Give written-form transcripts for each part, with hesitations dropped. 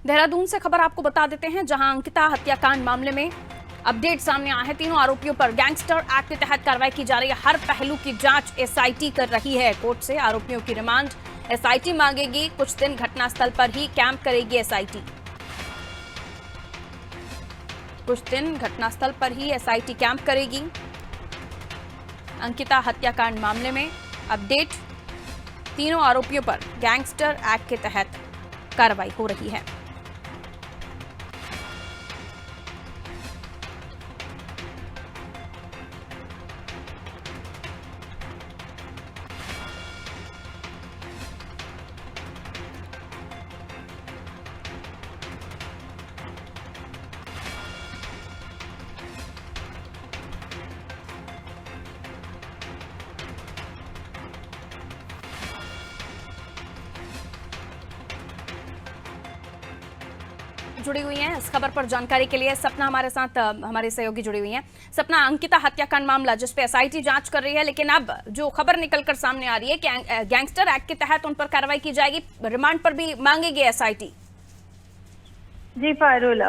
देहरादून से खबर आपको बता देते हैं, जहां अंकिता हत्याकांड मामले में अपडेट सामने आया है। तीनों आरोपियों पर गैंगस्टर एक्ट के तहत कार्रवाई की जा रही है। हर पहलू की जांच एसआईटी कर रही है। कोर्ट से आरोपियों की रिमांड एसआईटी मांगेगी। कुछ दिन घटनास्थल पर ही कैंप करेगी एसआईटी। कुछ दिन घटनास्थल पर ही एसआईटी कैंप करेगी। अंकिता हत्याकांड मामले में अपडेट, तीनों आरोपियों पर गैंगस्टर एक्ट के तहत कार्रवाई हो रही है। जुड़ी हुई हैं इस खबर पर जानकारी के लिए सपना हमारे साथ, हमारे सहयोगी जुड़ी हुई हैं। सपना, अंकिता हत्याकांड मामला जिस पे एसआईटी जांच कर रही है, लेकिन अब जो खबर निकलकर सामने आ रही है कि गैंगस्टर एक्ट के तहत उन पर कार्रवाई की जाएगी, रिमांड पर भी मांगेगी एसआईटी। जी पारुल,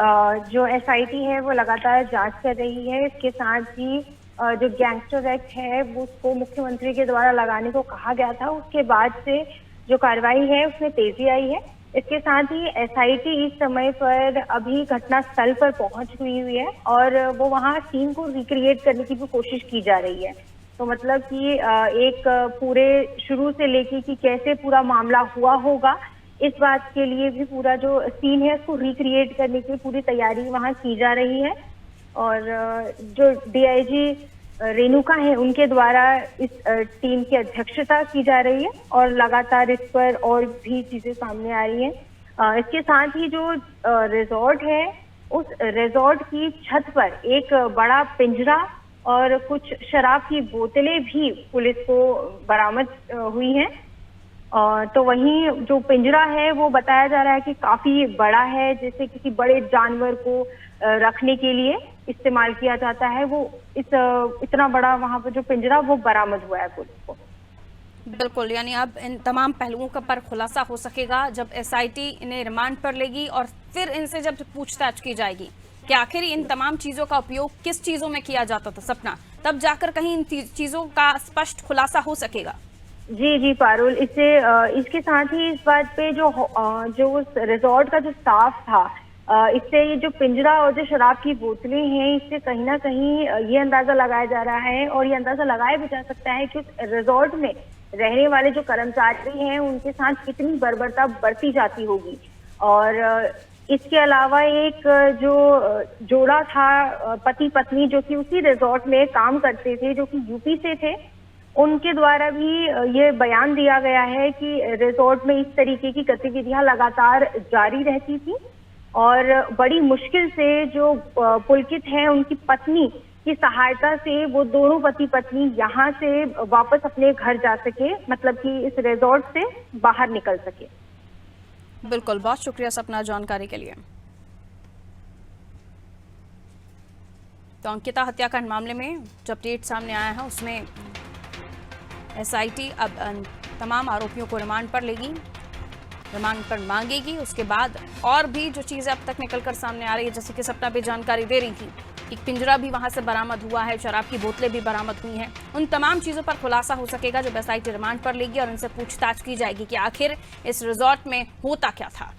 जो एसआईटी है वो लगातार जांच कर रही है। इसके साथ ही जो गैंगस्टर एक्ट है वो उसको मुख्यमंत्री के द्वारा लगाने को कहा गया था, उसके बाद से जो कार्रवाई है उसमें तेजी आई है। इसके साथ ही एसआईटी इस समय पर अभी घटनास्थल पर पहुंच हुई है और वो वहां सीन को रिक्रिएट करने की भी कोशिश की जा रही है। तो मतलब कि एक पूरे शुरू से लेके कि कैसे पूरा मामला हुआ होगा, इस बात के लिए भी पूरा जो सीन है उसको रिक्रिएट करने की पूरी तैयारी वहां की जा रही है। और जो डीआईजी रेणुका है उनके द्वारा इस टीम की अध्यक्षता की जा रही है और लगातार इस पर और भी चीजें सामने आ रही हैं। इसके साथ ही जो रिजॉर्ट है, उस रिजॉर्ट की छत पर एक बड़ा पिंजरा और कुछ शराब की बोतलें भी पुलिस को बरामद हुई हैं। तो वहीं जो पिंजरा है वो बताया जा रहा है कि काफी बड़ा है, जैसे किसी बड़े जानवर को रखने के लिए इस्तेमाल किया जाता है। वो इतना बड़ा वहां पर जो पिंजरा वो बरामद हुआ है पुलिस को। बिल्कुल, यानी अब इन तमाम पहलुओं का पर खुलासा हो सकेगा जब एसआईटी इन्हें रिमांड पर लेगी और फिर इनसे जब पूछताछ की जाएगी कि आखिर इन तमाम चीजों का उपयोग किस चीजों में किया जाता था सपना, तब जाकर कहीं इन चीजों का स्पष्ट खुलासा हो सकेगा। जी पारुल, इसके साथ ही इस बात पे जो उस रिजॉर्ट का जो स्टाफ था, इससे ये जो पिंजरा और जो शराब की बोतलें हैं, इससे कहीं ना कहीं ये अंदाजा लगाया जा रहा है और ये अंदाजा लगाया भी जा सकता है कि उस रिजॉर्ट में रहने वाले जो कर्मचारी हैं उनके साथ कितनी बर्बरता बरती जाती होगी। और इसके अलावा एक जो जोड़ा था पति पत्नी जो कि उसी रिजॉर्ट में काम करते थे, जो कि यूपी से थे, उनके द्वारा भी ये बयान दिया गया है कि रिजॉर्ट में इस तरीके की गतिविधियां लगातार जारी रहती थी और बड़ी मुश्किल से जो पुलकित हैं उनकी पत्नी की सहायता से वो दोनों पति पत्नी यहाँ से वापस अपने घर जा सके, मतलब कि इस रिजॉर्ट से बाहर निकल सके। बिल्कुल, बहुत शुक्रिया सपना जानकारी के लिए। तो अंकिता हत्याकांड मामले में जो अपडेट सामने आया है उसमें एसआईटी अब तमाम आरोपियों को रिमांड पर लेगी, रिमांड पर मांगेगी। उसके बाद और भी जो चीजें अब तक निकलकर सामने आ रही है, जैसे कि सपना भी जानकारी दे रही थी, एक पिंजरा भी वहां से बरामद हुआ है, शराब की बोतलें भी बरामद हुई हैं। उन तमाम चीजों पर खुलासा हो सकेगा जब एसआईटी रिमांड पर लेगी और इनसे पूछताछ की जाएगी कि आखिर इस रिजॉर्ट में होता क्या था।